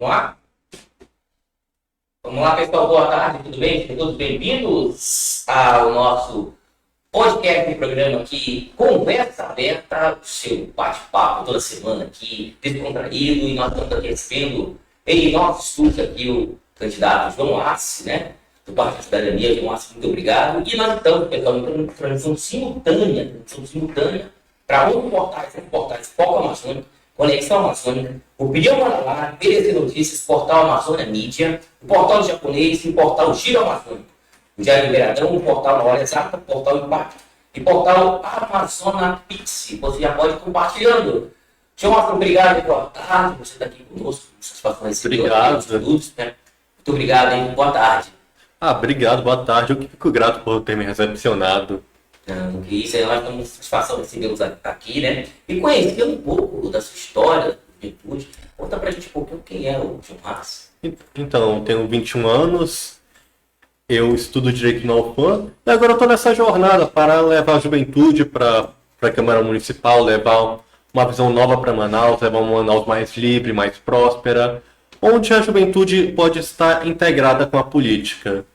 Vamos lá? Vamos lá, pessoal. Boa tarde, tudo bem? Sejam todos bem-vindos ao nosso podcast e programa aqui, Conversa Aberta, o seu bate-papo toda semana aqui, descontraído, e nós estamos aqui recebendo em nossos estudos aqui o candidato João Arce, né? Do Partido da Cidadania. João Arce, muito obrigado. E nós estamos, pessoal, em transmissão simultânea para um portais Foco Amazônico, Conexão Amazônica, Opinião Manaus, BDC Notícias, Portal Amazônia Mídia, o Portal Japonês e o Portal Giro Amazônico. O Diário Liberadão, o Portal Na Hora Exata, o Portal Impacto e o Portal Amazônia Pix. Você já pode ir compartilhando. João, obrigado, boa tarde. Você está aqui conosco. Satisfação receber Obrigado. né? Muito obrigado, hein? Boa tarde. Obrigado, boa tarde. Eu que fico grato por ter me recepcionado. Não, que isso aí, nós temos satisfação de recebê-los aqui, né? E conhecer um pouco da sua história, da juventude. Conta pra gente um pouquinho quem é o João Arce. Então, eu tenho 21 anos, eu estudo Direito na UFAM, e agora eu estou nessa jornada para levar a juventude para a Câmara Municipal, levar uma visão nova para Manaus, levar uma Manaus mais livre, mais próspera, onde a juventude pode estar integrada com a política.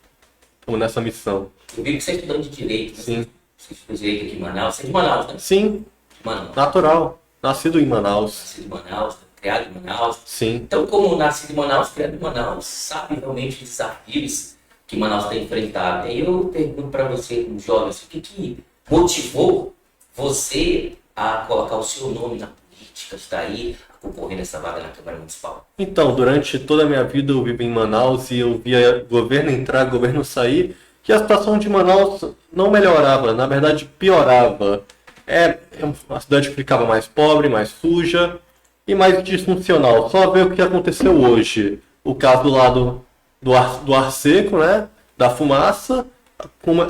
Estamos nessa missão. Eu vi que você é estudante de Direito, né? Sim. Você estuda Direito aqui em Manaus. Você é de Manaus, né? Sim, De Manaus. natural. Nascido em Manaus. Nascido em Manaus, criado em Manaus. Sim. Então, como nascido em Manaus, criado em Manaus, sabe realmente os desafios que Manaus tem enfrentado. E aí eu pergunto para você, como jovem, assim, o que motivou você a colocar o seu nome na política, estar aí a concorrer nessa vaga na Câmara Municipal? Então, durante toda a minha vida eu vivi em Manaus e eu via governo entrar, governo sair, que a situação de Manaus não melhorava, na verdade piorava. A cidade ficava mais pobre, mais suja e mais disfuncional. Só ver o que aconteceu hoje. O caso do ar seco, né? Da fumaça.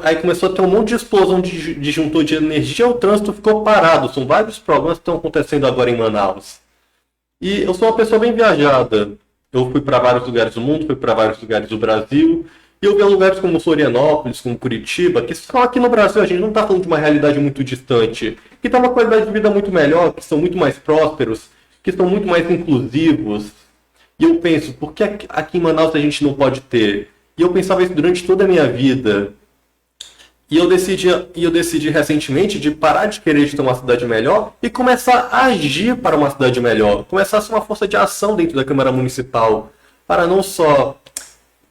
Aí começou a ter um monte de explosão de disjuntor de energia, o trânsito ficou parado. São vários problemas que estão acontecendo agora em Manaus. E eu sou uma pessoa bem viajada. Eu fui para vários lugares do mundo, fui para vários lugares do Brasil. E eu vi lugares como Florianópolis, como Curitiba, que só aqui no Brasil a gente não está falando de uma realidade muito distante. Que tem uma qualidade de vida muito melhor, que são muito mais prósperos, que são muito mais inclusivos. E eu penso, por que aqui em Manaus a gente não pode ter? E eu pensava isso durante toda a minha vida. E eu decidi recentemente de parar de querer ter uma cidade melhor e começar a agir para uma cidade melhor. Começar a ser uma força de ação dentro da Câmara Municipal. Para não só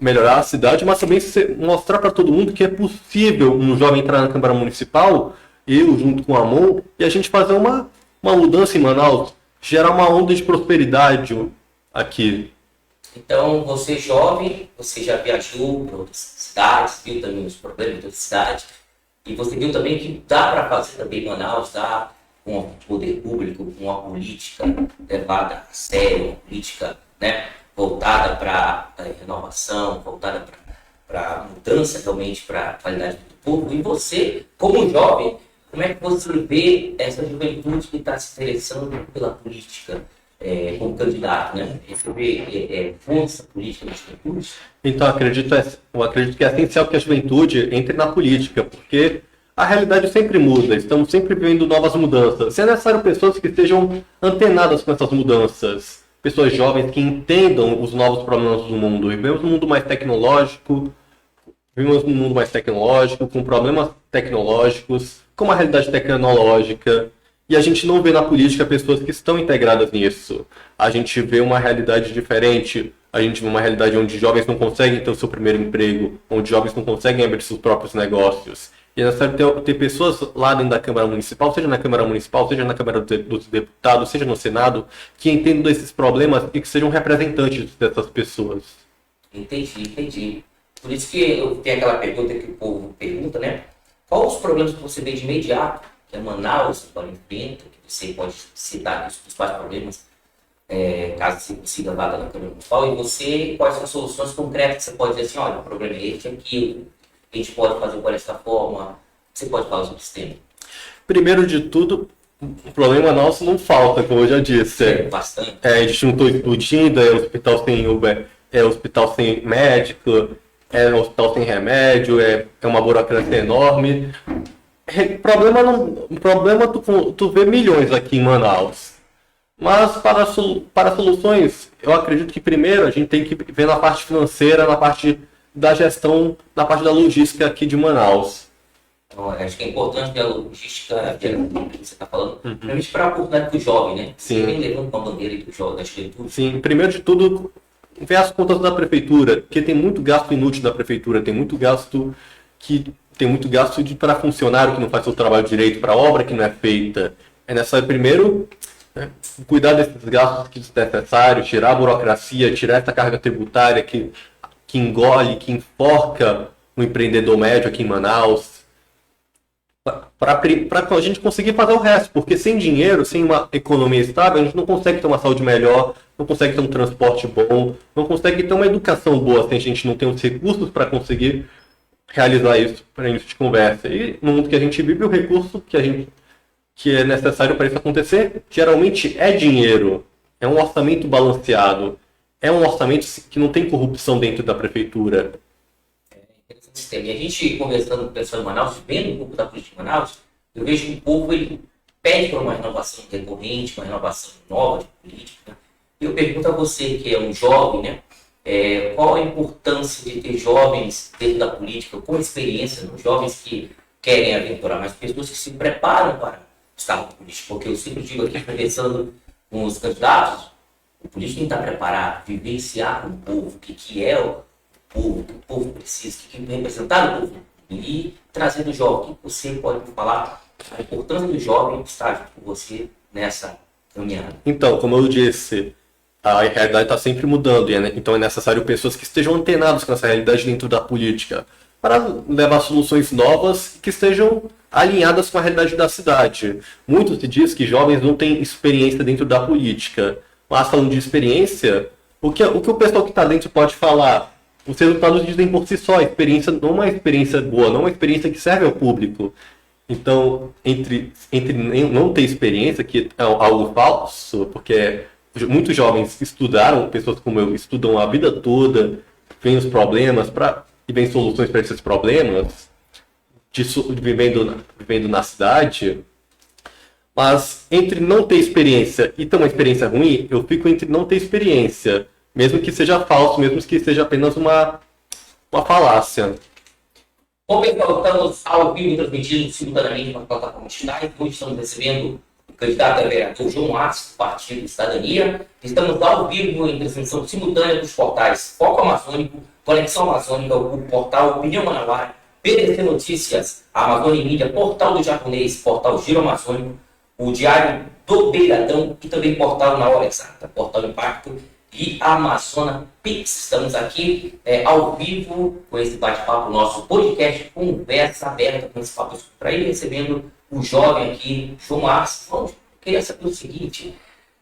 melhorar a cidade, mas também mostrar para todo mundo que é possível um jovem entrar na Câmara Municipal, eu junto com a Amon, e a gente fazer uma mudança em Manaus, gerar uma onda de prosperidade aqui. Então, você jovem, você já viajou para outras cidades, viu também os problemas de outras cidades, e você viu também que dá para fazer também em Manaus, dá com o poder público, com uma política levada a sério, uma política, né, voltada para a renovação, voltada para a mudança realmente para a qualidade do povo. E você, como jovem, como é que você vê essa juventude que está se interessando pela política? Como candidato, né? Receber força política da juventude? Então eu acredito que é essencial que a juventude entre na política, porque a realidade sempre muda, estamos sempre vivendo novas mudanças. Se é necessário pessoas que estejam antenadas com essas mudanças, pessoas jovens que entendam os novos problemas do mundo. Vivemos num mundo mais tecnológico, com problemas tecnológicos, com uma realidade tecnológica. E a gente não vê na política pessoas que estão integradas nisso. A gente vê uma realidade diferente. A gente vê uma realidade onde jovens não conseguem ter o seu primeiro emprego, onde jovens não conseguem abrir seus próprios negócios. E é necessário ter pessoas lá dentro da Câmara Municipal, seja na Câmara Municipal, seja na Câmara dos Deputados, seja no Senado, que entendam desses problemas e que sejam representantes dessas pessoas. Entendi. Por isso que eu tenho aquela pergunta que o povo pergunta, né? Quais os problemas que você vê de imediato que a Manaus agora enfrenta, que você pode citar aqui os principais problemas, caso você consiga vaga na Câmara Municipal, e você, quais são as soluções concretas que você pode dizer assim, olha, o problema é esse, aquilo, a gente pode fazer por esta forma, você pode falar sobre esse tema? Primeiro de tudo, o problema nosso não falta, como eu já disse. Bastante. A gente não está explodindo, hospital sem Uber, hospital sem médico, hospital sem remédio, é uma burocracia enorme. Problema tu vê milhões aqui em Manaus. Mas para soluções, eu acredito que primeiro a gente tem que ver na parte financeira, na parte da gestão, na parte da logística aqui de Manaus. Então, acho que é importante ter a logística que você está falando, principalmente para a oportunidade do jovem, né? Sim. Você vem levando uma bandeira aí do jovem, da juventude. Sim, primeiro de tudo, ver as contas da prefeitura, porque tem muito gasto inútil da prefeitura, tem muito gasto para funcionário que não faz seu trabalho direito, para obra que não é feita. É necessário primeiro, né, cuidar desses gastos desnecessários, tirar a burocracia, tirar essa carga tributária que engole, que enforca o empreendedor médio aqui em Manaus, para a gente conseguir fazer o resto, porque sem dinheiro, sem uma economia estável, a gente não consegue ter uma saúde melhor, não consegue ter um transporte bom, não consegue ter uma educação boa se a gente não tem os recursos para conseguir realizar isso para início de conversa. E no mundo que a gente vive, o recurso que é necessário para isso acontecer, geralmente é dinheiro, é um orçamento balanceado, é um orçamento que não tem corrupção dentro da prefeitura. E a gente conversando com o pessoal de Manaus, vendo um pouco da política de Manaus, eu vejo que o povo ele pede por uma renovação recorrente, uma renovação nova de política. E eu pergunto a você, que é um jovem, né? Qual a importância de ter jovens dentro da política com experiência, não jovens que querem aventurar, mas pessoas que se preparam para o cargo político? Porque eu sempre digo aqui, conversando com os candidatos, o político tem que estar preparado, vivenciar com o povo, o que é o povo precisa, o que representar o povo. E trazendo o jovem, o que você pode me falar a importância do jovem que está junto com você nessa caminhada? Então, como eu disse, a realidade está sempre mudando, então é necessário pessoas que estejam antenadas com essa realidade dentro da política, para levar soluções novas que estejam alinhadas com a realidade da cidade. Muito se diz que jovens não têm experiência dentro da política, mas falando de experiência, o que o pessoal que está dentro pode falar? Os resultados dizem por si só, a experiência não é uma experiência boa, não é uma experiência que serve ao público. Então, entre não ter experiência, que é algo falso, porque muitos jovens estudaram, pessoas como eu, estudam a vida toda, veem os problemas e veem soluções para esses problemas, vivendo na cidade. Mas entre não ter experiência e ter uma experiência ruim, eu fico entre não ter experiência. Mesmo que seja falso, mesmo que seja apenas uma falácia. Bom, pessoal, estamos ao vivo transmitindo simultaneamente para a plataforma digital. Hoje estamos recebendo o candidato a vereador João Marcos, do Partido Cidadania. Estamos ao vivo em transmissão simultânea dos portais Foco Amazônico, Conexão Amazônica, o portal Opinião Manauara, PDC Notícias, Amazônia Mídia, Portal do Japonês, Portal Giro Amazônico, o Diário do Beiradão e também Portal Na Hora Exata, Portal Impacto e a Amazônia Pix. Estamos aqui ao vivo com esse bate-papo, nosso podcast Conversa Aberta, com esse papo para ir recebendo o jovem aqui, João Marcos. Bom, queria saber o seguinte,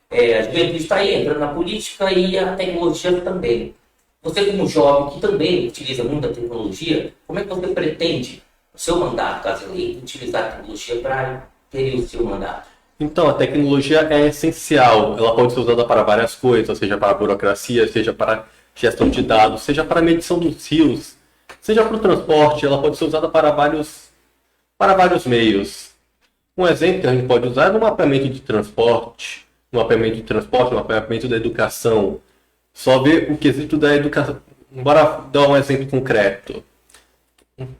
a juventude está aí entrando na política e a tecnologia também. Você como jovem que também utiliza muito a tecnologia, como é que você pretende, o seu mandato, caso eleito, utilizar a tecnologia para ter o seu mandato? Então, a tecnologia é essencial. Ela pode ser usada para várias coisas, seja para a burocracia, seja para gestão de dados, seja para a medição dos rios, seja para o transporte. Ela pode ser usada para vários meios. Um exemplo que a gente pode usar é no mapeamento de transporte, no mapeamento da educação. Só ver o quesito da educação. Bora dar um exemplo concreto.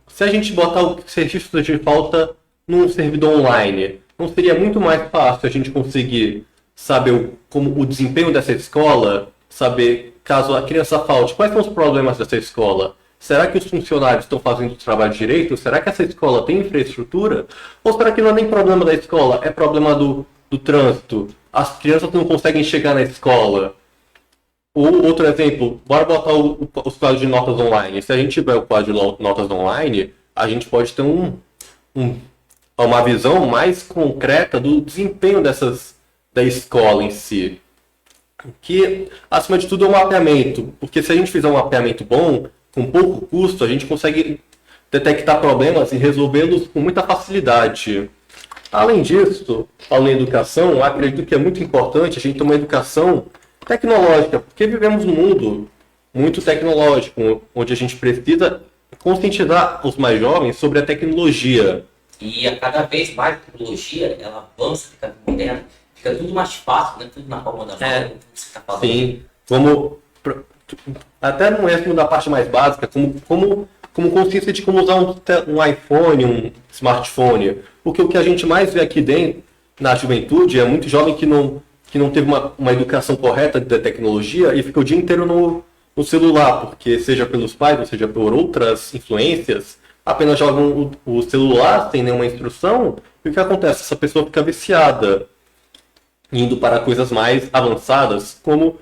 Se a gente botar o registro de falta num servidor online, não seria muito mais fácil a gente conseguir saber como o desempenho dessa escola, saber caso a criança falte, quais são os problemas dessa escola? Será que os funcionários estão fazendo o trabalho direito? Será que essa escola tem infraestrutura? Ou será que não é nem problema da escola, é problema do trânsito? As crianças não conseguem chegar na escola. Ou outro exemplo, bora botar os quadros de notas online. Se a gente tiver o quadro de notas online, a gente pode ter uma visão mais concreta do desempenho da escola em si. Que, acima de tudo, é um mapeamento. Porque se a gente fizer um mapeamento bom, com pouco custo, a gente consegue detectar problemas e resolvê-los com muita facilidade. Além disso, falando em educação, acredito que é muito importante a gente ter uma educação tecnológica, porque vivemos num mundo muito tecnológico, onde a gente precisa conscientizar os mais jovens sobre a tecnologia. E a cada vez mais a tecnologia, ela avança, fica moderna. fica tudo mais fácil, né? Tudo na palma da mão, como você está falando. Sim, até no mesmo da parte mais básica, como consciência de como usar um iPhone, um smartphone. Porque o que a gente mais vê aqui dentro, na juventude, é muito jovem que não teve uma educação correta da tecnologia e fica o dia inteiro no celular, porque seja pelos pais, ou seja por outras influências, apenas jogam o celular sem nenhuma instrução, e o que acontece? Essa pessoa fica viciada, indo para coisas mais avançadas, como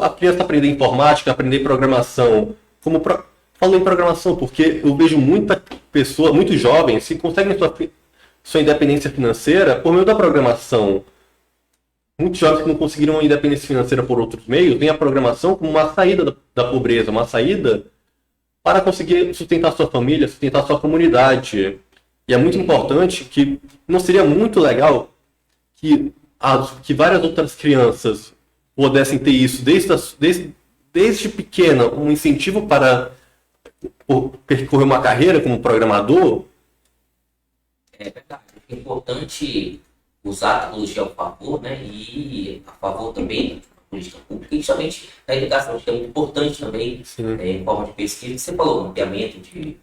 a criança aprender informática, aprender programação. Falo em programação porque eu vejo muita pessoa, muitos jovens, que conseguem sua independência financeira por meio da programação. Muitos jovens que não conseguiram a independência financeira por outros meios, veem a programação como uma saída da pobreza, uma saída para conseguir sustentar sua família, sustentar sua comunidade. E é muito importante que não seria muito legal que várias outras crianças pudessem ter isso desde pequena, um incentivo para percorrer uma carreira como programador? É verdade. É importante usar a tecnologia ao favor, né? E a favor também da política pública, e justamente da educação, que é muito importante também, em forma de pesquisa. Você falou, mapeamento de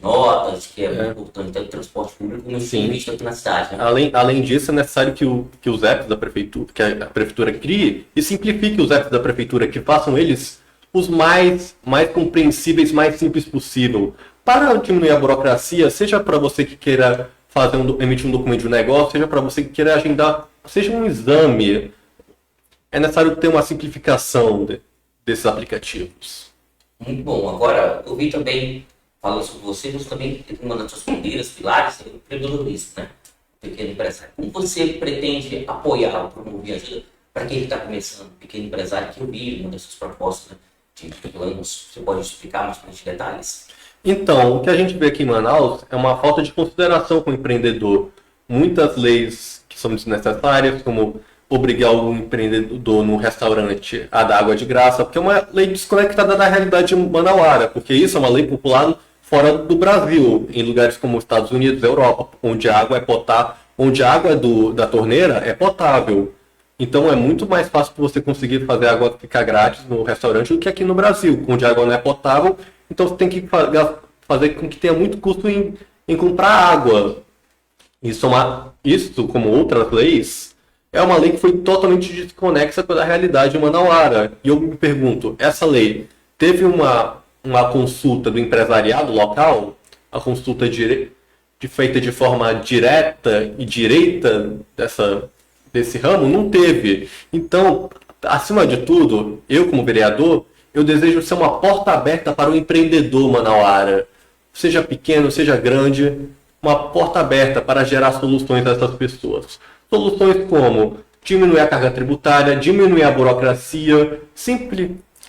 notas, que é muito importante, tanto transporte público como visto aqui na cidade. Né? Além disso, é necessário que os apps da prefeitura, que a prefeitura crie e simplifique os apps da prefeitura, que façam eles os mais compreensíveis, mais simples possível, para diminuir a burocracia, seja para você que queira emitir um documento de negócio, seja para você que queira agendar, seja um exame. É necessário ter uma simplificação desses aplicativos. Muito bom. Agora, eu vi também, falando sobre você também, uma das suas primeiras pilares é o empreendedorismo, né? Pequeno empresário. Como você pretende apoiar, promover ajuda para quem está começando, pequeno empresário, que eu vi uma das suas propostas, né, de planos? Você pode explicar mais para a gente detalhes? Então, o que a gente vê aqui em Manaus é uma falta de consideração com o empreendedor. Muitas leis que são desnecessárias, como obrigar o empreendedor no restaurante a dar água de graça, porque é uma lei desconectada da realidade manauara, porque isso é uma lei popular fora do Brasil, em lugares como os Estados Unidos, Europa, onde a água é potável, onde a água da torneira é potável. Então é muito mais fácil você conseguir fazer a água ficar grátis no restaurante do que aqui no Brasil, onde a água não é potável. Então você tem que fazer com que tenha muito custo em comprar água. Isso, como outras leis, é uma lei que foi totalmente desconexa com a realidade manauara. E eu me pergunto, essa lei teve uma consulta do empresariado local? A consulta feita de forma direta e direita desse ramo? Não teve. Então, acima de tudo, eu como vereador, eu desejo ser uma porta aberta para o empreendedor manauara. Seja pequeno, seja grande, uma porta aberta para gerar soluções a essas pessoas. Soluções como diminuir a carga tributária, diminuir a burocracia,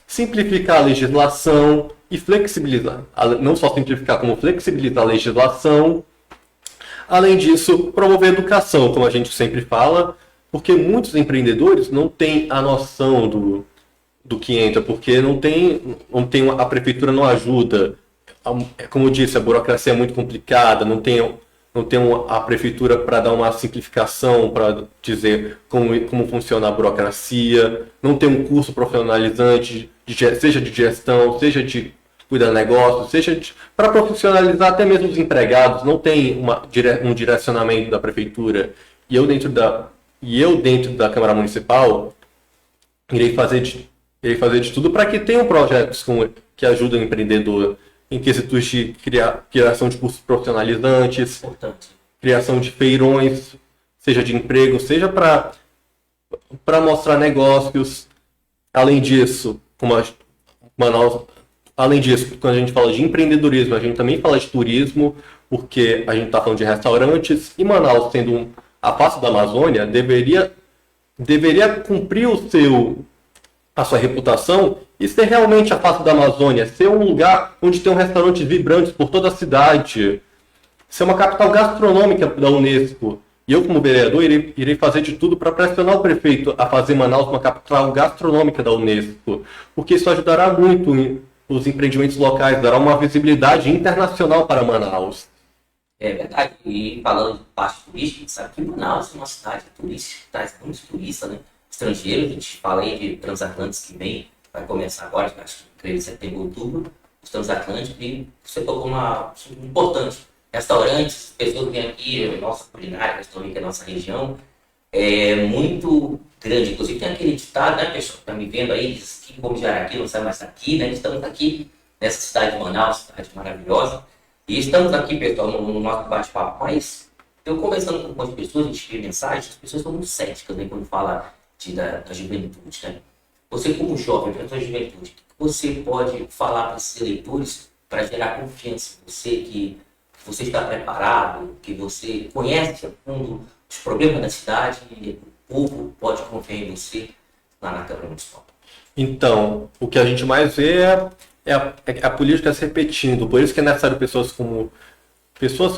simplificar a legislação e flexibilizar. Não só simplificar, como flexibilizar a legislação. Além disso, promover a educação, como a gente sempre fala, porque muitos empreendedores não têm a noção do que entra, porque a prefeitura não ajuda. Como eu disse, a burocracia é muito complicada, não tem a prefeitura para dar uma simplificação, para dizer como funciona a burocracia, não tem um curso profissionalizante, seja de gestão, seja de cuidar do negócio, seja para profissionalizar até mesmo os empregados, não tem um direcionamento da prefeitura. E eu dentro da Câmara Municipal irei fazer de tudo para que tenham projetos que ajudem o empreendedor em quesitos de criação de cursos profissionalizantes, criação de feirões, seja de emprego, seja para mostrar negócios. Além disso, quando a gente fala de empreendedorismo, a gente também fala de turismo, porque a gente está falando de restaurantes, e Manaus, sendo a face da Amazônia, deveria cumprir a sua reputação e ser realmente a face da Amazônia, ser um lugar onde tem restaurantes vibrantes por toda a cidade, ser uma capital gastronômica da Unesco. E eu, como vereador, irei fazer de tudo para pressionar o prefeito a fazer Manaus uma capital gastronômica da Unesco, porque isso ajudará muito os empreendimentos locais, dará uma visibilidade internacional para Manaus. É verdade. E falando de parte turística, sabe que Manaus é uma cidade turística, traz muitos turistas, né? Estrangeiros, a gente fala aí de transatlânticos que vem, vai começar agora, acho que creio em setembro, outubro, os transatlânticos, e você tocou uma assunto importante. Restaurantes, pessoas que vêm aqui, nossa culinária, gastronomia, que é a nossa região, é muito grande. Inclusive tem aquele ditado, né, pessoal, que está me vendo aí, diz que como já aqui, não sai mais daqui, né? Estamos aqui nessa cidade de Manaus, cidade maravilhosa. E estamos aqui, pessoal, no nosso bate-papo, mas eu conversando com algumas pessoas, a gente vê mensagens, as pessoas estão muito céticas, né, quando fala da juventude, né? Você como jovem, para a sua juventude, o que você pode falar para esses eleitores para gerar confiança em você, que você está preparado, que você conhece a fundo os problemas da cidade e o povo pode confiar em você lá na Câmara Municipal? Então, o que a gente mais vê é a política se repetindo. Por isso que é necessário pessoas como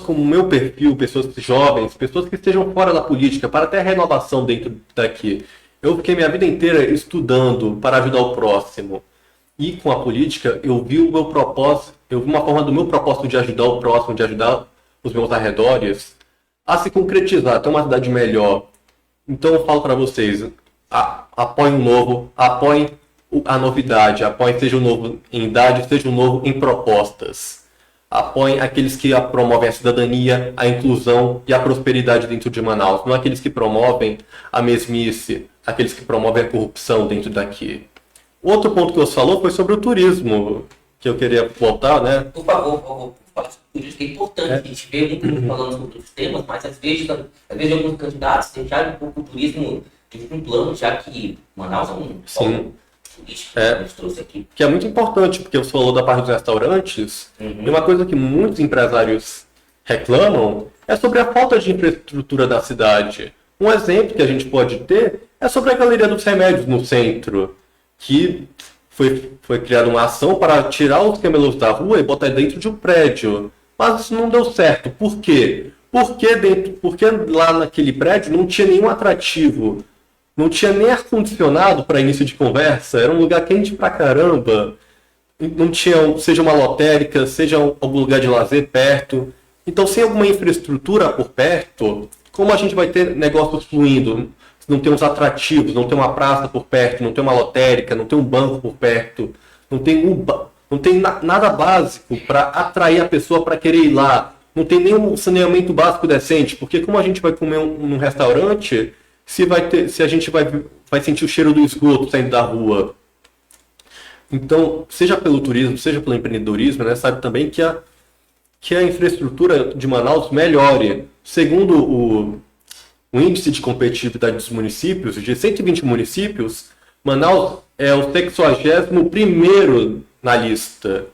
o meu perfil, pessoas jovens, pessoas que estejam fora da política, para ter renovação dentro daqui. Eu fiquei minha vida inteira estudando para ajudar o próximo. E com a política, eu vi o meu propósito, eu vi uma forma do meu propósito de ajudar o próximo, de ajudar os meus arredores, a se concretizar, ter uma cidade melhor. Então eu falo para vocês, apoiem o novo, apoiem a novidade, apoiem seja o novo em idade, seja o novo em propostas. Apoiem aqueles que promovem a cidadania, a inclusão e a prosperidade dentro de Manaus, não aqueles que promovem a mesmice, aqueles que promovem a corrupção dentro daqui. Outro ponto que você falou foi sobre o turismo, que eu queria voltar, né? Por favor, fala sobre turismo, que é importante. A gente vê muito mundo falando sobre outros temas, mas às vezes alguns candidatos deixaram um pouco o turismo de um plano, já que Manaus é um polo turístico que a gente trouxe aqui. Que é muito importante, porque você falou da parte dos restaurantes, e uma coisa que muitos empresários reclamam é sobre a falta de infraestrutura da cidade. Um exemplo que a gente pode ter é sobre a Galeria dos Remédios no centro, que foi criada uma ação para tirar os camelôs da rua e botar dentro de um prédio. Mas isso não deu certo. Por quê? Porque lá naquele prédio não tinha nenhum atrativo. Não tinha nem ar-condicionado para início de conversa. Era um lugar quente pra caramba. Não tinha, seja uma lotérica, seja algum lugar de lazer perto. Então, sem alguma infraestrutura por perto, como a gente vai ter negócios fluindo? Não tem uns atrativos, não tem uma praça por perto, não tem uma lotérica, não tem um banco por perto, não tem nada básico para atrair a pessoa para querer ir lá. Não tem nenhum saneamento básico decente, porque como a gente vai comer num restaurante, se a gente vai sentir o cheiro do esgoto saindo da rua. Então, seja pelo turismo, seja pelo empreendedorismo, é necessário também que a infraestrutura de Manaus melhore. Segundo o índice de competitividade dos municípios, de 120 municípios, Manaus é o 61º na lista.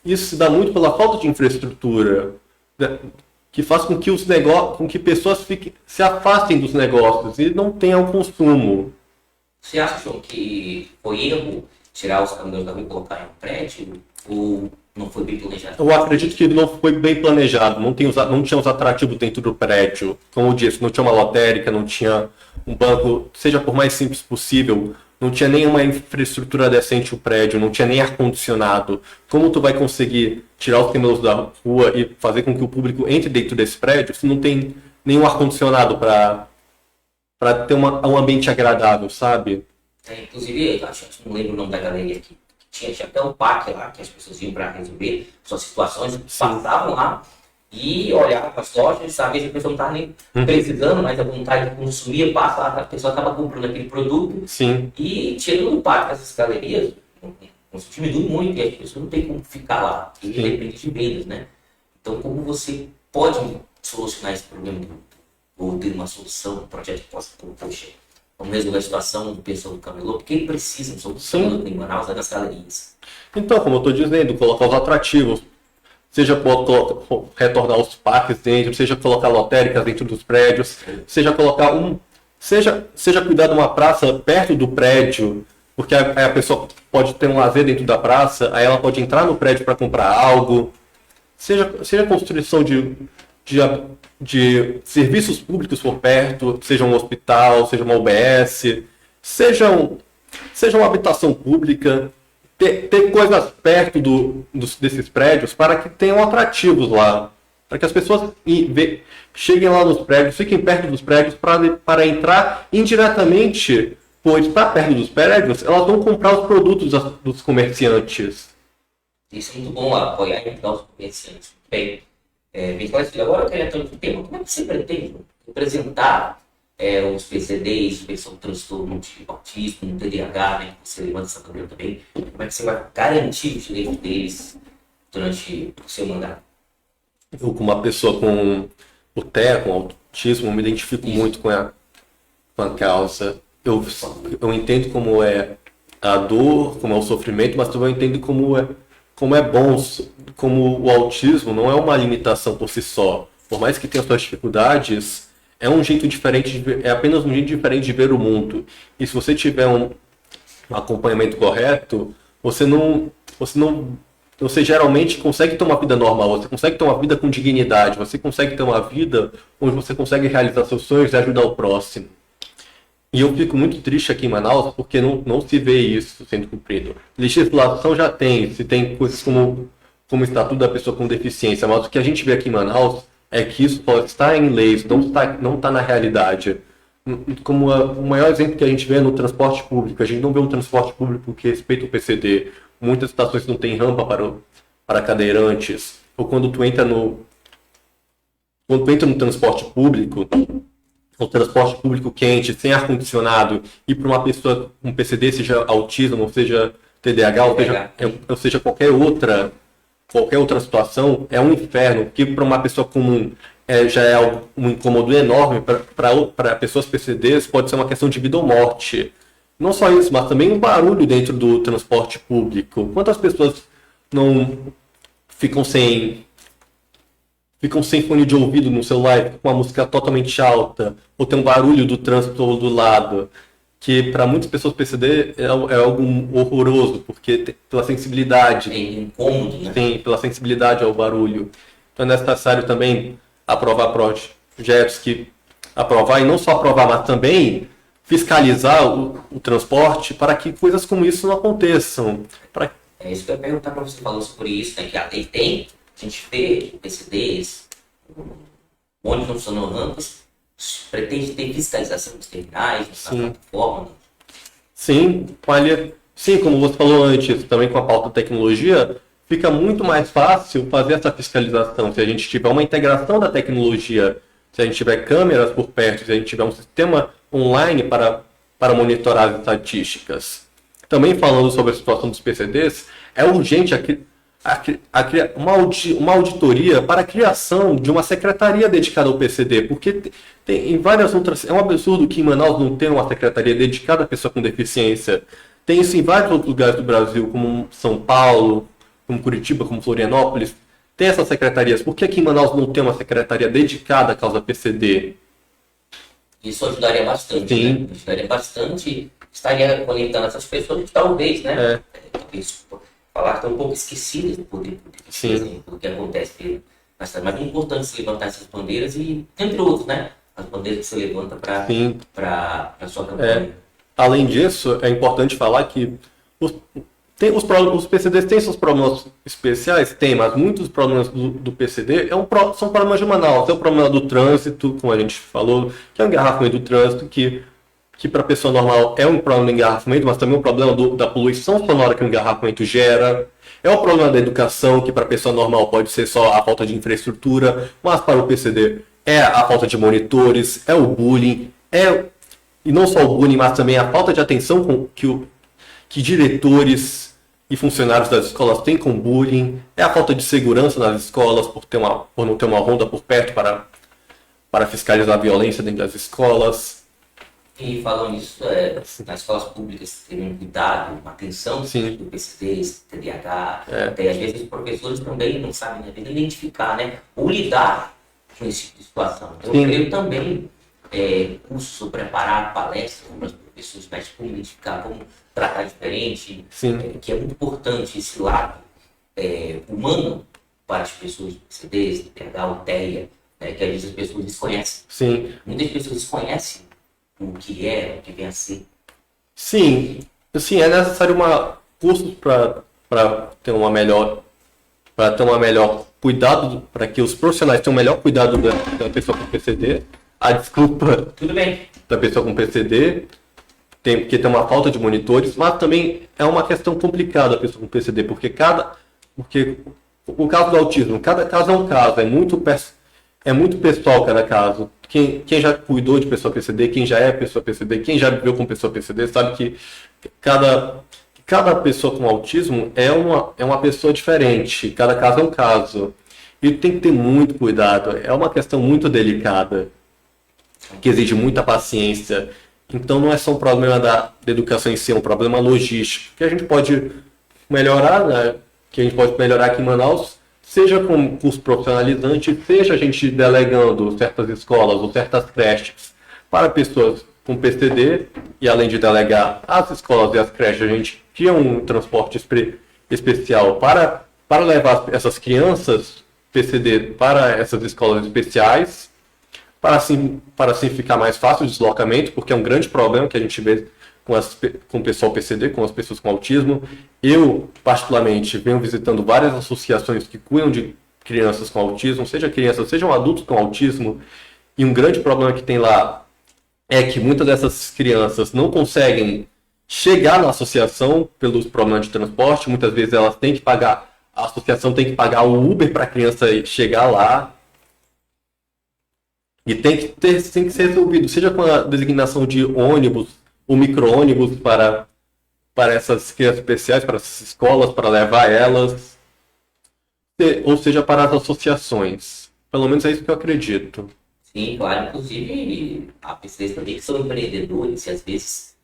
Isso se dá muito pela falta de infraestrutura, né, que faz com que pessoas se afastem dos negócios e não tenham consumo. Você acha, João, que foi erro tirar os caminhões da rua e colocar em um prédio? Ou não foi bem planejado? Eu acredito que não foi bem planejado, não tinha os atrativos dentro do prédio. Como eu disse, não tinha uma lotérica, não tinha um banco, seja por mais simples possível, não tinha nenhuma infraestrutura decente o prédio, não tinha nem ar-condicionado. Como tu vai conseguir tirar os camelôs da rua e fazer com que o público entre dentro desse prédio se não tem nenhum ar-condicionado para ter um ambiente agradável, sabe? Inclusive, eu acho que não lembro o nome da galeria aqui. Tinha até um parque lá, que as pessoas iam para resolver suas situações, passavam lá e olhavam para as lojas, sabia que a pessoa não estava nem precisando, mas a vontade de consumir, passa lá, a pessoa acaba comprando aquele produto. Sim. E tirando do parque essas galerias, diminui muito e as pessoas não têm como ficar lá, e depende de vendas, né? Então, como você pode solucionar esse problema, ou ter uma solução, um projeto que possa, poxa, vamos resolver a situação do pessoal do camelô, porque eles precisam de solução em Manaus, das galerias. Então, como eu estou dizendo, colocar os atrativos, seja retornar os parques dentro, seja colocar lotéricas dentro dos prédios, seja colocar seja cuidar de uma praça perto do prédio, porque aí a pessoa pode ter um lazer dentro da praça, aí ela pode entrar no prédio para comprar algo, seja a construção de serviços públicos por perto, seja um hospital, seja uma UBS, seja uma habitação pública, ter coisas perto desses prédios para que tenham atrativos lá. Para que as pessoas cheguem lá nos prédios, fiquem perto dos prédios para entrar indiretamente, pois para perto dos prédios elas vão comprar os produtos dos comerciantes. Isso é muito bom, apoiar e ajudar os comerciantes. Bem, agora eu quero entrar no tema. Como é que você pretende representar os PCDs, pessoas com transtorno de autismo, no TDAH, né, que você levanta essa bandeira também? Como é que você vai garantir os direitos deles durante o seu mandato? Eu, como uma pessoa com o TEA, com autismo, me identifico muito com a causa. Eu entendo como é a dor, como é o sofrimento, mas também eu entendo como é bom, como o autismo não é uma limitação por si só. Por mais que tenha suas dificuldades, é um jeito diferente, é apenas um jeito diferente de ver o mundo. E se você tiver um acompanhamento correto, você geralmente consegue ter uma vida normal, você consegue ter uma vida com dignidade, você consegue ter uma vida onde você consegue realizar seus sonhos e ajudar o próximo. E eu fico muito triste aqui em Manaus porque não se vê isso sendo cumprido. Legislação já tem, se tem coisas como o Estatuto da Pessoa com Deficiência, mas o que a gente vê aqui em Manaus é que isso pode estar em leis, não está na realidade. Como o maior exemplo que a gente vê é no transporte público. A gente não vê um transporte público que respeita o PCD. Muitas estações não têm rampa para cadeirantes. Ou quando tu entra no transporte público, o transporte público quente, sem ar-condicionado, e para uma pessoa com PCD, seja autismo, ou seja TDAH, ou seja qualquer outra situação, é um inferno, porque para uma pessoa comum já é um incômodo enorme, para pessoas PCDs pode ser uma questão de vida ou morte. Não só isso, mas também o barulho dentro do transporte público. Quantas pessoas não ficam sem fone de ouvido no celular, com uma música totalmente alta, ou tem um barulho do trânsito do lado, que para muitas pessoas PCD é algo horroroso, porque pela sensibilidade. É incômodo, né? Sim, pela sensibilidade ao barulho. Então é necessário também aprovar projetos que aprovar, e não só aprovar, mas também fiscalizar o transporte para que coisas como isso não aconteçam. É isso que eu ia perguntar para você, falou sobre isso, né? Que a lei tem, a gente vê PCDs, ônibus não funcionam rampas, pretende ter fiscalização dos terminais, da plataforma. Sim, como você falou antes, também com a pauta da tecnologia, fica muito mais fácil fazer essa fiscalização. Se a gente tiver uma integração da tecnologia, se a gente tiver câmeras por perto, se a gente tiver um sistema online para monitorar as estatísticas. Também falando sobre a situação dos PCDs, é urgente uma auditoria para a criação de uma secretaria dedicada ao PCD, porque tem em várias outras... É um absurdo que em Manaus não tenha uma secretaria dedicada à pessoa com deficiência. Tem isso em vários outros lugares do Brasil, como São Paulo, como Curitiba, como Florianópolis. Tem essas secretarias. Por que aqui em Manaus não tem uma secretaria dedicada à causa PCD? Isso ajudaria bastante. Sim. Né? Ajudaria bastante. Estaria conectando essas pessoas que talvez, né? Talvez falar que estão um pouco esquecidas do poder do que acontece. Mas é importante se levantar essas bandeiras e, entre outros, né? As bandeiras que você levanta para a sua campanha. Além disso, é importante falar que os PCDs têm seus problemas especiais? Tem, mas muitos problemas do PCD são problemas de Manaus. Tem o problema do trânsito, como a gente falou, que é o engarrafamento do trânsito, que para a pessoa normal é um problema do engarrafamento, mas também um problema da poluição sonora que o engarrafamento gera. É o problema da educação, que para a pessoa normal pode ser só a falta de infraestrutura, mas para o PCD é a falta de monitores, é o bullying, e não só o bullying, mas também a falta de atenção que diretores e funcionários das escolas têm com bullying, é a falta de segurança nas escolas por não ter uma ronda por perto para fiscalizar a violência dentro das escolas. E falando nisso, nas escolas públicas terem um cuidado, uma atenção do PCD, TDAH, até às vezes os professores também não sabem, né, identificar, né, ou lidar com esse tipo de situação. Então, eu creio também cursos, preparar palestras para os professores, mas como identificar, como tratar diferente, que é muito importante esse lado humano para as pessoas do PCD, TDAH, o TEA, que às vezes as pessoas desconhecem. Sim. Muitas pessoas desconhecem o que vem a ser. Sim, é necessário cursos para ter uma melhor cuidado, para que os profissionais tenham o melhor cuidado da pessoa com PCD, a desculpa Tudo bem. da pessoa com PCD, porque tem uma falta de monitores, mas também é uma questão complicada a pessoa com PCD, porque o caso do autismo, cada caso é um caso, é muito pessoal cada caso. Quem já cuidou de pessoa PCD, quem já é pessoa PCD, quem já viveu com pessoa PCD, sabe que cada pessoa com autismo é uma pessoa diferente, cada caso é um caso. E tem que ter muito cuidado, é uma questão muito delicada, que exige muita paciência. Então não é só um problema da educação em si, é um problema logístico, que a gente pode melhorar, né? Que a gente pode melhorar aqui em Manaus, seja com curso profissionalizante, seja a gente delegando certas escolas ou certas creches para pessoas com PCD, e além de delegar as escolas e as creches, a gente tinha um transporte especial para levar essas crianças PCD para essas escolas especiais, para assim ficar mais fácil o deslocamento, porque é um grande problema que a gente vê com o pessoal PCD, com as pessoas com autismo. Eu, particularmente, venho visitando várias associações que cuidam de crianças com autismo, seja crianças, sejam adultos com autismo, e um grande problema que tem lá é que muitas dessas crianças não conseguem chegar na associação pelos problemas de transporte, muitas vezes elas têm que pagar, a associação tem que pagar o Uber para a criança chegar lá. E tem que ser resolvido, seja com a designação de ônibus ou micro-ônibus para essas crianças especiais, para essas escolas, para levar elas, ou seja, para as associações. Pelo menos é isso que eu acredito. Sim, claro. Inclusive, há pessoas também que são empreendedores e às vezes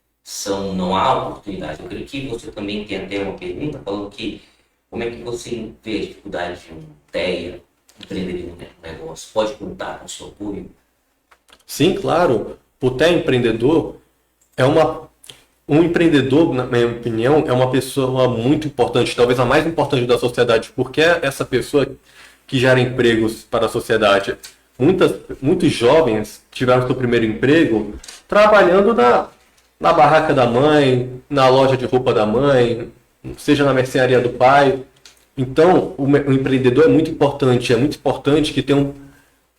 não há oportunidade. Eu creio que você também tem até uma pergunta falando que como é que você vê a dificuldade de um TEA empreender um negócio? Pode contar com o seu apoio? Sim, claro. O TEA empreendedor um empreendedor, na minha opinião, é uma pessoa muito importante, talvez a mais importante da sociedade, porque é essa pessoa que gera empregos para a sociedade. Muitos jovens tiveram seu primeiro emprego trabalhando na barraca da mãe, na loja de roupa da mãe, seja na mercearia do pai. Então, o empreendedor é muito importante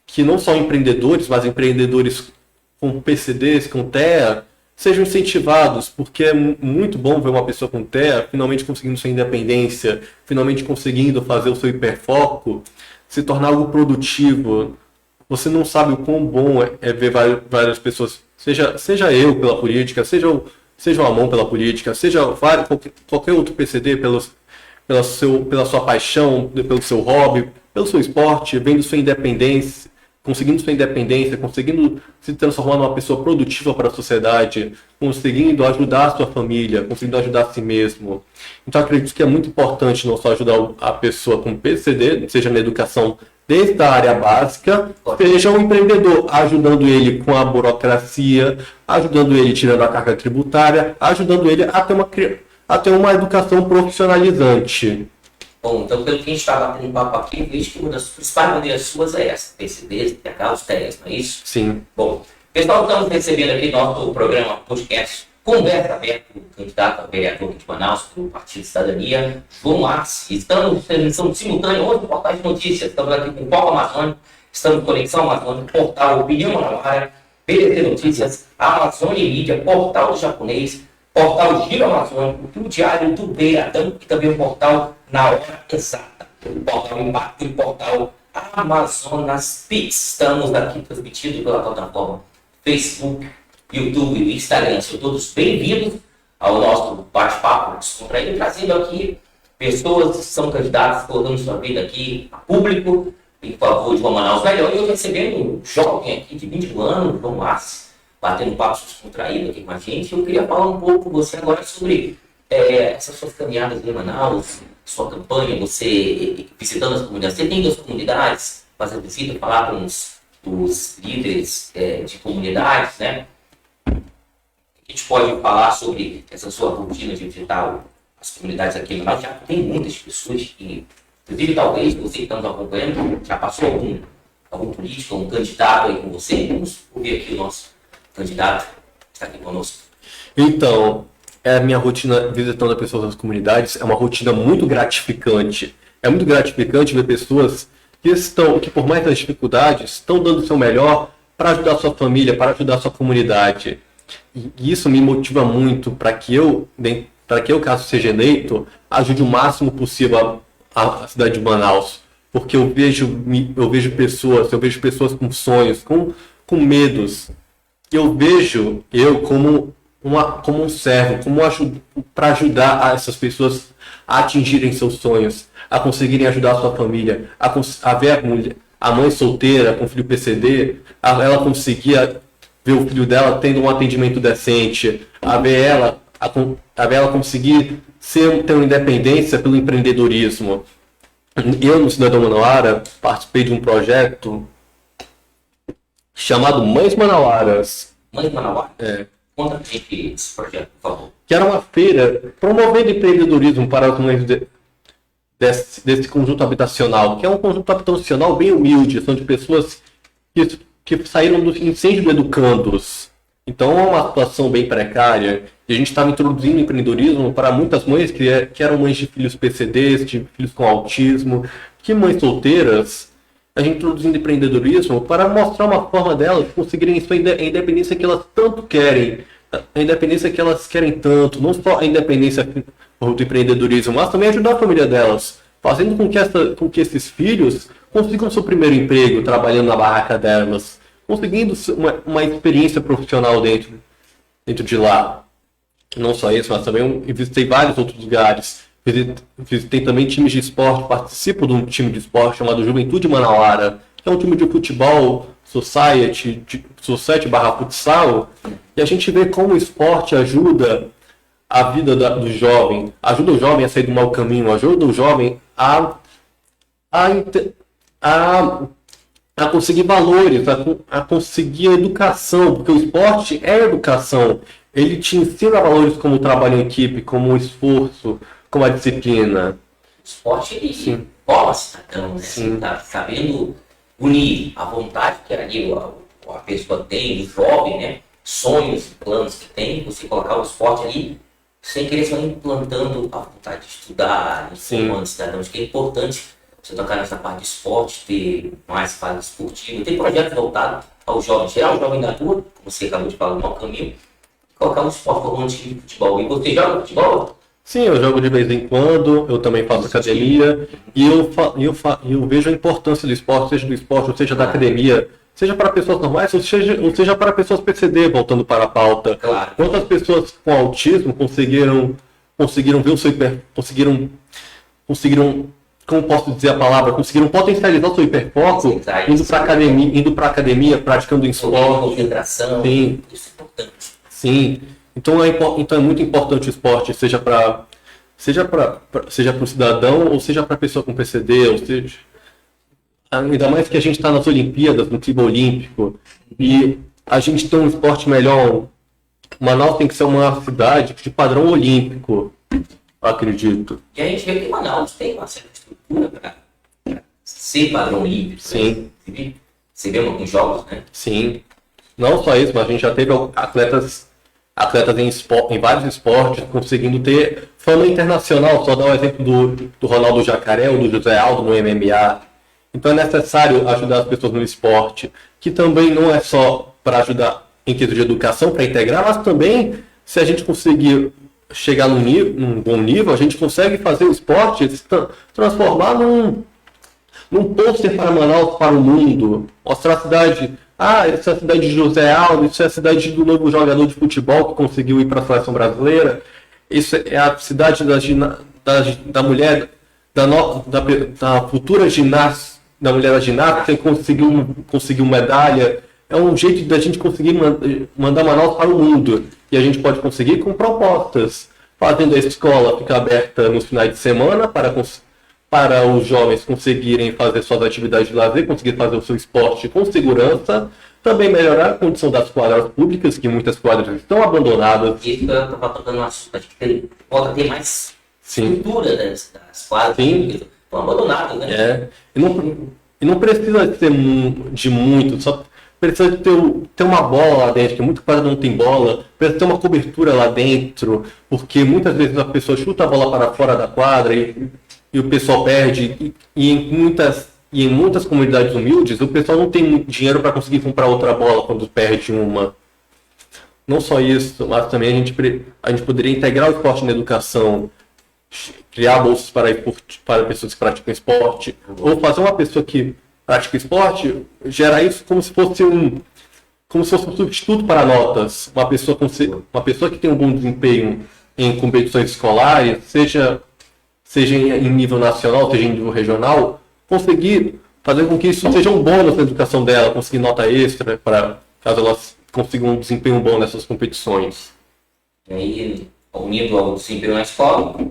que não só empreendedores, mas empreendedores com PCDs, com TEA, sejam incentivados, porque é muito bom ver uma pessoa com TEA finalmente conseguindo sua independência, finalmente conseguindo fazer o seu hiperfoco, se tornar algo produtivo. Você não sabe o quão bom é ver várias pessoas, seja eu pela política, seja o Amon pela política, seja qualquer outro PCD pela sua paixão, pelo seu hobby, pelo seu esporte, vendo sua independência, conseguindo se transformar numa pessoa produtiva para a sociedade, conseguindo ajudar a sua família, conseguindo ajudar a si mesmo. Então acredito que é muito importante não só ajudar a pessoa com PCD, seja na educação desde a área básica, seja um empreendedor, ajudando ele com a burocracia, ajudando ele tirando a carga tributária, ajudando ele a ter uma educação profissionalizante. Bom, então pelo que a gente está batendo papo aqui, eu vejo que uma das principais maneiras suas é essa, PCDs, TH, os TEAs, não é isso? Sim. Bom, pessoal, estamos recebendo aqui nosso programa podcast Conversa Aberta, o candidato a vereador de Manaus, do Partido Cidadania, João Arce. Estamos em transmissão simultânea, outro portal de notícias. Estamos aqui com o Foco Amazônico, estamos com Conexão Amazônica, Portal Opinião Manauara, PDT Notícias, Amazônia Mídia, Portal do Japonês, Portal Giro Amazônico, o Diário do Beiradão e também o Portal Na Hora Exata, o Portal Impacto e o Portal Amazonas Pix. Estamos aqui transmitidos pela plataforma Facebook, YouTube e Instagram. Sejam todos bem-vindos ao nosso bate-papo descontraído, trazendo aqui pessoas que são candidatas, colocando sua vida aqui a público em favor de uma Manaus melhor. E eu recebendo um jovem aqui de 21 anos, João Arce, batendo um papo descontraído aqui com a gente. Eu queria falar um pouco com você agora sobre essas suas caminhadas em Manaus, sua campanha, você visitando as comunidades. Você tem ido às comunidades, fazer visita, falar com os líderes de comunidades, né? A gente pode falar sobre essa sua rotina de visitar as comunidades aqui em Manaus. Já tem muitas pessoas que, inclusive talvez você que estamos acompanhando, já passou algum político, um candidato aí com você. Vamos ouvir aqui o nosso candidato que está aqui conosco. Então, a minha rotina visitando as pessoas nas comunidades é uma rotina muito gratificante. É muito gratificante ver pessoas que por mais das dificuldades, estão dando o seu melhor para ajudar a sua família, para ajudar a sua comunidade. E isso me motiva muito caso seja eleito, ajude o máximo possível a cidade de Manaus. Porque eu vejo pessoas com sonhos, com medos. Eu vejo como um servo, para ajudar essas pessoas a atingirem seus sonhos, a conseguirem ajudar a sua família, a ver a mãe solteira com filho PCD, ela conseguir ver o filho dela tendo um atendimento decente, a ver ela conseguir ter uma independência pelo empreendedorismo. Eu, no Cidadão Manauara, participei de um projeto chamado Mães Manauaras. Mães Manauara? É. Conta pra gente esse projeto, por favor. Que era uma feira promovendo empreendedorismo para as mães desse conjunto habitacional, que é um conjunto habitacional bem humilde, são de pessoas que saíram do incêndio do Educandos. Então é uma situação bem precária, e a gente estava introduzindo empreendedorismo para muitas mães que eram mães de filhos PCDs, de filhos com autismo, que mães solteiras, a gente introduzindo empreendedorismo para mostrar uma forma delas conseguirem a independência que elas tanto querem, a independência que elas querem tanto, não só a independência do empreendedorismo, mas também ajudar a família delas, fazendo com que esses filhos consigam seu primeiro emprego, trabalhando na barraca delas, conseguindo uma experiência profissional dentro de lá. Não só isso, mas também visitei vários outros lugares. Visitei também times de esporte, participo de um time de esporte chamado Juventude Manauara, que é um time de futebol, society / futsal, e a gente vê como o esporte ajuda a vida do jovem, ajuda o jovem a sair do mau caminho, ajuda o jovem a conseguir valores, a conseguir educação, porque o esporte é educação. Ele te ensina valores como o trabalho em equipe, como o esforço, como a disciplina. O esporte, ele forma cidadão, né? Sim. Tá sabendo unir a vontade que ali a pessoa tem, o jovem, né? Sonhos e planos que tem, você colocar o esporte ali, sem querer só implantando a vontade de estudar, formando cidadãos, que é importante você tocar nessa parte de esporte, ter mais fase esportiva, tem projetos voltados ao jovem, tirar o jovem da rua, como você acabou de falar, no mau caminho, e colocar um esporte como um time de futebol. E você joga futebol? Sim, eu jogo de vez em quando, eu também faço academia, e eu vejo a importância do esporte, seja do esporte ou seja da academia, seja para pessoas normais ou seja para pessoas PCD, voltando para a pauta. Claro. Quantas pessoas com autismo conseguiram ver o seu conseguiram, como posso dizer a palavra, conseguiram potencializar o seu hiperfoco indo para academia, praticando esporte. Concentração, sim. Isso é importante. Sim. Então é muito importante o esporte, seja para o cidadão ou seja para a pessoa com PCD, ou seja, ainda mais que a gente está nas Olimpíadas, no clima olímpico, e a gente tem um esporte melhor. Manaus tem que ser uma cidade de padrão olímpico, acredito. E a gente vê que Manaus tem uma certa estrutura para ser padrão olímpico. Sim. Né? Você vê alguns jogos, né? Sim. Não só isso, mas a gente já teve atletas em vários esportes conseguindo ter fama internacional. Só dar o exemplo do Ronaldo Jacaré ou do José Aldo no MMA. Então é necessário ajudar as pessoas no esporte, que também não é só para ajudar em quesito de educação, para integrar, mas também, se a gente conseguir chegar num bom nível, a gente consegue fazer o esporte se transformar num pôster para Manaus, para o mundo. Mostrar a cidade, essa é a cidade de José Aldo, isso é a cidade do novo jogador de futebol que conseguiu ir para a seleção brasileira, isso é a cidade da mulher, da futura ginasta, da mulher da ginástica, que conseguiu medalha. É um jeito da gente conseguir mandar Manaus para o mundo. E a gente pode conseguir com propostas. Fazendo a escola ficar aberta nos finais de semana para os jovens conseguirem fazer suas atividades de lazer, conseguir fazer o seu esporte com segurança. Também melhorar a condição das quadras públicas, que muitas quadras estão abandonadas. Isso que eu estava tocando no assunto. Acho que pode ter mais estrutura das quadras públicas. Estão abandonadas, né? E não precisa ser de muito, só precisa de ter uma bola lá dentro, que muita quadra não tem bola, precisa ter uma cobertura lá dentro, porque muitas vezes a pessoa chuta a bola para fora da quadra e o pessoal perde, e em muitas comunidades humildes, o pessoal não tem muito dinheiro para conseguir comprar outra bola quando perde uma. Não só isso, mas também a gente poderia integrar o esporte na educação, criar bolsas para pessoas que praticam esporte, ou fazer uma pessoa que pratica esporte, gerar isso como se fosse um substituto para notas. Uma pessoa que tem um bom desempenho em competições escolares, seja em nível nacional, seja em nível regional, conseguir fazer com que isso seja um bônus na educação dela, conseguir nota extra para caso ela consiga um desempenho bom nessas competições. E aí, unido ao desempenho na escola,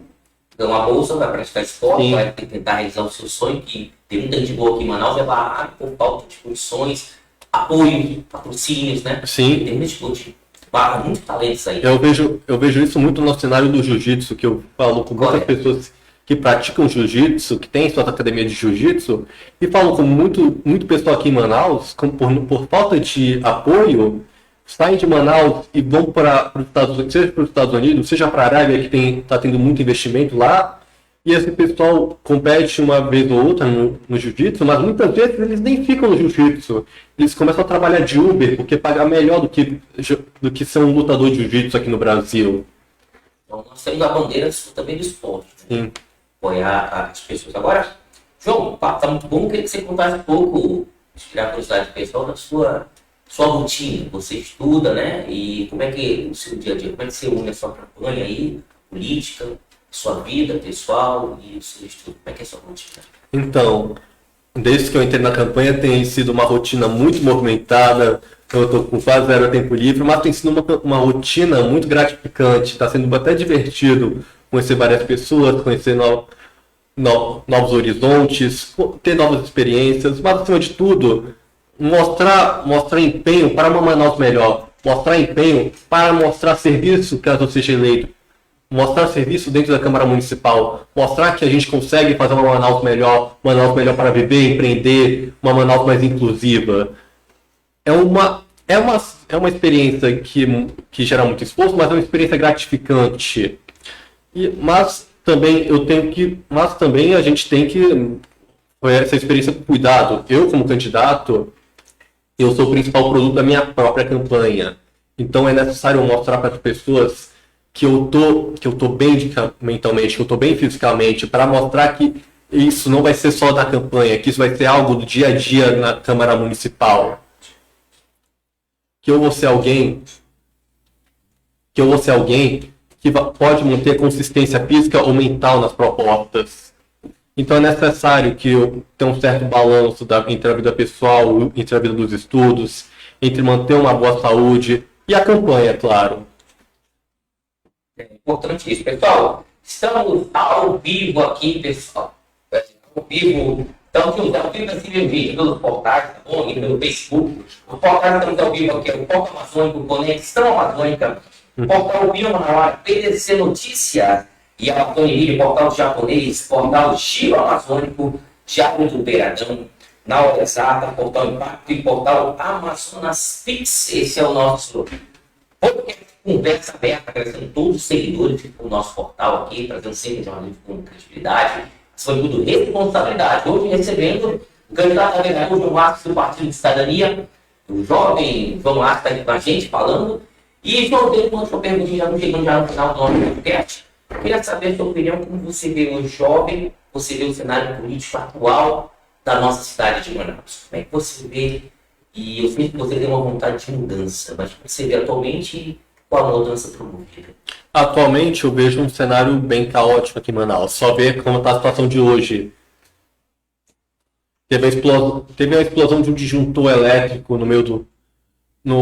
dá uma bolsa, vai praticar esporte, vai tentar realizar o seu sonho, que tem muita gente boa aqui em Manaus, é barrado por falta de condições, apoio, patrocínios, né? Sim. Tem muito barra, muito talentos aí. Eu vejo isso muito no cenário do jiu-jitsu, que eu falo com muitas pessoas que praticam jiu-jitsu, que têm suas academias de jiu-jitsu, e falo com muito pessoal aqui em Manaus, por falta de apoio, saem de Manaus e vão para os Estados Unidos, seja para os Estados Unidos, seja para a Arábia, que está tendo muito investimento lá, e esse pessoal compete uma vez ou outra no jiu-jitsu, mas muitas vezes eles nem ficam no jiu-jitsu. Eles começam a trabalhar de Uber, porque paga melhor do que ser um lutador de jiu-jitsu aqui no Brasil. Então nós temos a bandeira também do esporte, né? Sim. Apoiar as pessoas. Agora, João, o papo está muito bom, queria que você contasse um pouco, tirar a curiosidade pessoal da sua rotina. Você estuda, né? E como é que o seu dia a dia, como é que você une a sua campanha aí, política, sua vida pessoal e o seu estudo? Como é que é a sua rotina? Então, desde que eu entrei na campanha tem sido uma rotina muito movimentada, eu estou com quase zero tempo livre, mas tem sido uma rotina muito gratificante, está sendo até divertido conhecer várias pessoas, conhecer novos horizontes, ter novas experiências, mas acima de tudo, mostrar empenho para uma Manaus melhor, mostrar empenho para mostrar serviço caso eu seja eleito, mostrar serviço dentro da Câmara Municipal, mostrar que a gente consegue fazer uma Manaus melhor para viver, empreender, uma Manaus mais inclusiva. É uma experiência que gera muito esforço, mas é uma experiência gratificante. Mas também a gente tem que essa experiência com cuidado. Eu, como candidato, eu sou o principal produto da minha própria campanha. Então é necessário mostrar para as pessoas que eu tô bem mentalmente, que eu tô bem fisicamente, para mostrar que isso não vai ser só da campanha, que isso vai ser algo do dia a dia na Câmara Municipal. Que eu vou ser alguém que pode manter consistência física ou mental nas propostas. Então é necessário que eu tenha um certo balanço entre a vida pessoal, entre a vida dos estudos, entre manter uma boa saúde e a campanha, claro. É importante isso, pessoal. Estamos ao vivo aqui, pessoal. Ao vivo. Estamos ao vivo assim no vídeo, pelos portais, tá bom? E pelo Facebook. O portal estamos ao vivo aqui, o Portal Amazônico, Conexão Amazônica, o Portal Bioma na hora, PDC Notícia e a Amazônia, Portal Japonês, Portal Giro Amazônico, Diário do Beiradão, na hora exata, Portal Impacto e Portal Amazonas Pix. Esse é o nosso podcast Conversa Aberta, agradecendo todos os seguidores do nosso portal aqui, trazendo sempre jornalismo com credibilidade, sobretudo responsabilidade. Hoje recebendo o candidato a vereador João Marcos do Partido de Cidadania, o jovem João Marcos está aqui com a gente falando. E, João, tem uma outra perguntinha, já não chegando já no final do nosso podcast. Eu queria saber a sua opinião, como você vê o jovem, você vê o cenário político atual da nossa cidade de Manaus. Como é que você vê? E eu sei que você tem uma vontade de mudança, mas você vê atualmente qual a mudança promovida? Atualmente eu vejo um cenário bem caótico aqui em Manaus. Só ver como está a situação de hoje. Teve a explosão de um disjuntor elétrico no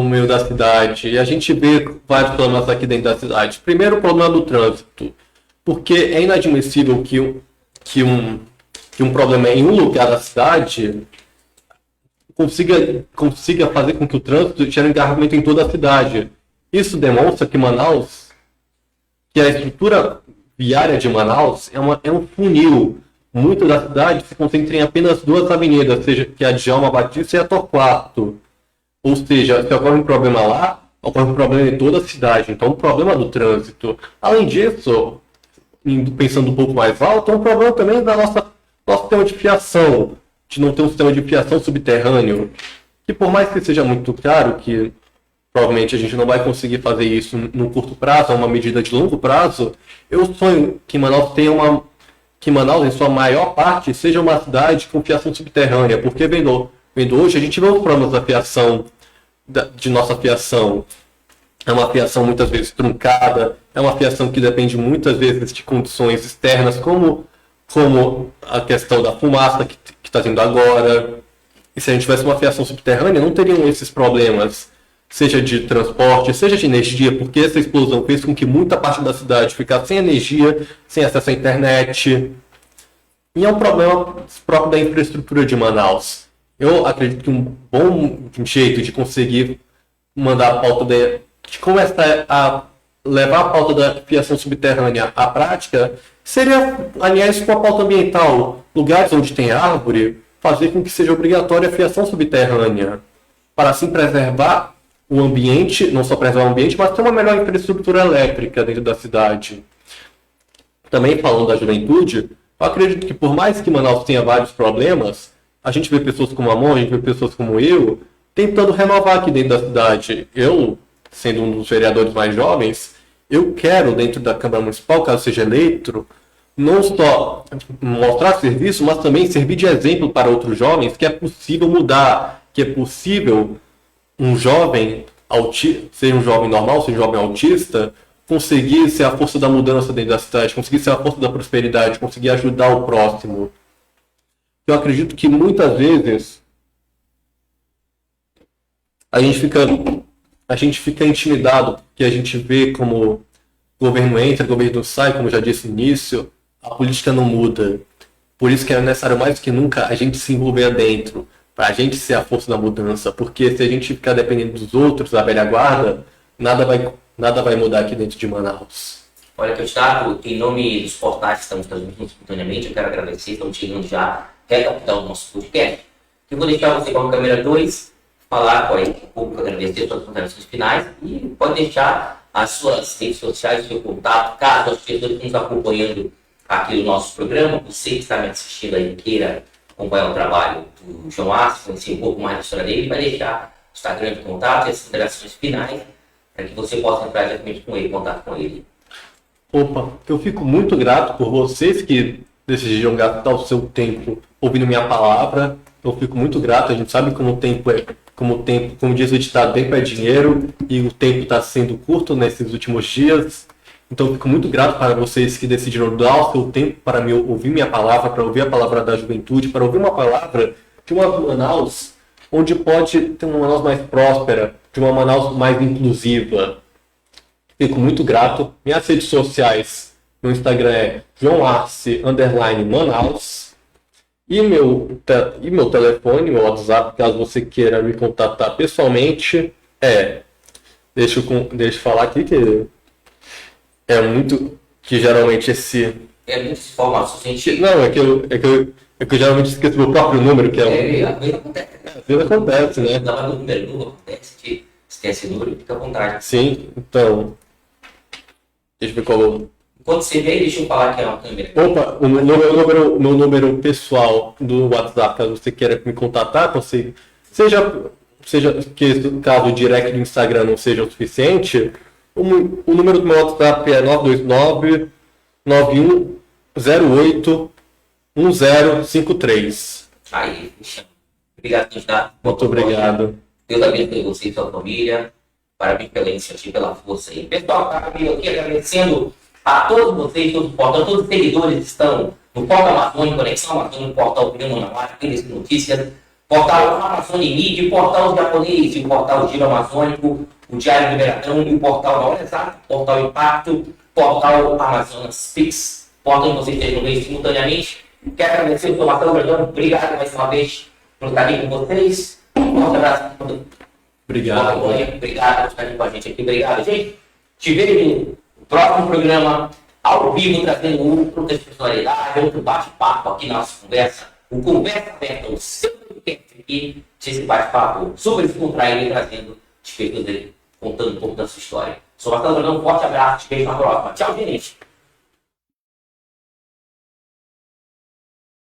meio da cidade. E a gente vê vários problemas aqui dentro da cidade. Primeiro, o problema do trânsito. Porque é inadmissível que um problema em um lugar da cidade consiga fazer com que o trânsito gere engarrafamento em toda a cidade. Isso demonstra que que a estrutura viária de Manaus é um funil. Muito da cidade se concentra em apenas duas avenidas, seja que é a Djalma Batista e a Torquato. Ou seja, se ocorre um problema lá, ocorre um problema em toda a cidade. Então, o problema do trânsito. Além disso, pensando um pouco mais alto, é um problema também da nosso sistema de fiação, de não ter um sistema de fiação subterrâneo, que por mais que seja muito caro, que provavelmente a gente não vai conseguir fazer isso no curto prazo, é uma medida de longo prazo, eu sonho que Manaus que Manaus, em sua maior parte, seja uma cidade com fiação subterrânea, porque vendo hoje, a gente vê os problemas da fiação, de nossa fiação. É uma fiação muitas vezes truncada, é uma fiação que depende muitas vezes de condições externas, como a questão da fumaça que está tendo agora. E se a gente tivesse uma fiação subterrânea, não teriam esses problemas, seja de transporte, seja de energia, porque essa explosão fez com que muita parte da cidade ficasse sem energia, sem acesso à internet. E é um problema próprio da infraestrutura de Manaus. Eu acredito que um bom jeito de conseguir mandar a pauta de começar a levar a pauta da fiação subterrânea à prática seria alinhar isso com a pauta ambiental. Lugares onde tem árvore, fazer com que seja obrigatória a fiação subterrânea, para assim preservar o ambiente, não só preservar o ambiente, mas ter uma melhor infraestrutura elétrica dentro da cidade. Também falando da juventude, eu acredito que por mais que Manaus tenha vários problemas, a gente vê pessoas como a Mon, a gente vê pessoas como eu, tentando renovar aqui dentro da cidade. Eu, sendo um dos vereadores mais jovens, eu quero, dentro da Câmara Municipal, caso seja eleito, não só mostrar serviço, mas também servir de exemplo para outros jovens que é possível mudar, que é possível um jovem seja um jovem normal, seja um jovem autista, conseguir ser a força da mudança dentro da cidade, conseguir ser a força da prosperidade, conseguir ajudar o próximo. Eu acredito que muitas vezes a gente fica intimidado, porque a gente vê como o governo entra, o governo sai, como eu já disse no início, a política não muda. Por isso que é necessário mais do que nunca a gente se envolver dentro, para a gente ser a força da mudança, porque se a gente ficar dependendo dos outros, da velha guarda, nada vai mudar aqui dentro de Manaus. Olha, Candidato, em nome dos portais que estamos transmitindo simultaneamente, eu quero agradecer, estamos chegando já recapitando o nosso podcast. Eu vou deixar você com a câmera 2, falar com o público, agradecer as suas considerações finais e pode deixar as suas redes sociais, o seu contato, caso as pessoas que estão nos acompanhando aqui no nosso programa, você que está me assistindo aí, queira acompanhar o trabalho do João Arce, conhecer um pouco mais da história dele, vai deixar o Instagram de contato e as considerações finais para que você possa entrar diretamente com ele, em contato com ele. Opa, eu fico muito grato por vocês que decidiram gastar o seu tempo ouvindo minha palavra. Eu fico muito grato, a gente sabe como o tempo como diz o ditado, tempo é dinheiro e o tempo está sendo curto nesses últimos dias. Então eu fico muito grato para vocês que decidiram dar o seu tempo para me ouvir minha palavra, para ouvir a palavra da juventude, para ouvir uma palavra de uma Manaus onde pode ter uma Manaus mais próspera, de uma Manaus mais inclusiva. Fico muito grato. Minhas redes sociais, meu Instagram é joãoarce_Manaus. E meu telefone, meu WhatsApp, caso você queira me contatar pessoalmente, deixa eu falar aqui que é muito, que geralmente esse... É muita informação, gente. Não, é que eu geralmente esqueço meu próprio número, que é... Às vezes acontece. Às vezes acontece, né? Não, mas no número não acontece, que esquece o número, fica à vontade. Sim, então... Deixa eu ver qual... Quando você vê, deixa eu falar que é uma câmera. Opa, o meu número pessoal do WhatsApp, caso você queira me contatar, seja que caso o direct do Instagram não seja o suficiente, o número do meu WhatsApp é 929-9108-1053. Aí, obrigado, candidato. Muito obrigado. Deus abençoe você e sua família. Parabéns pela iniciativa, pela força aí. Pessoal, tá comigo aqui agradecendo a todos vocês, todos os seguidores que estão no Portal Amazônia, Conexão Amazônia, Portal Opinião Manaus, Aqueles Notícias, Portal Amazônia Mídia, Portal Japonês, o Portal Giro Amazônico, o Diário Liberadão, o Portal Na Hora Exata, Portal Impacto, Portal Amazonas Pix, portal que vocês estejam vendo simultaneamente. Quero agradecer o seu Marcelo Verdão, obrigado mais uma vez por estar aqui com vocês. Um forte abraço. Obrigado. Obrigado por estarem com a gente aqui. Obrigado, gente. Te vejo no próximo programa, ao vivo, trazendo outra personalidade, outro bate-papo aqui na nossa conversa. O Conversa Aberta, o seu podcast aqui, esse bate-papo super descontraído, trazendo despejos dele, contando um pouco da sua história. Sou Marcelo Verdão, um forte abraço, te vejo na próxima. Tchau, gente.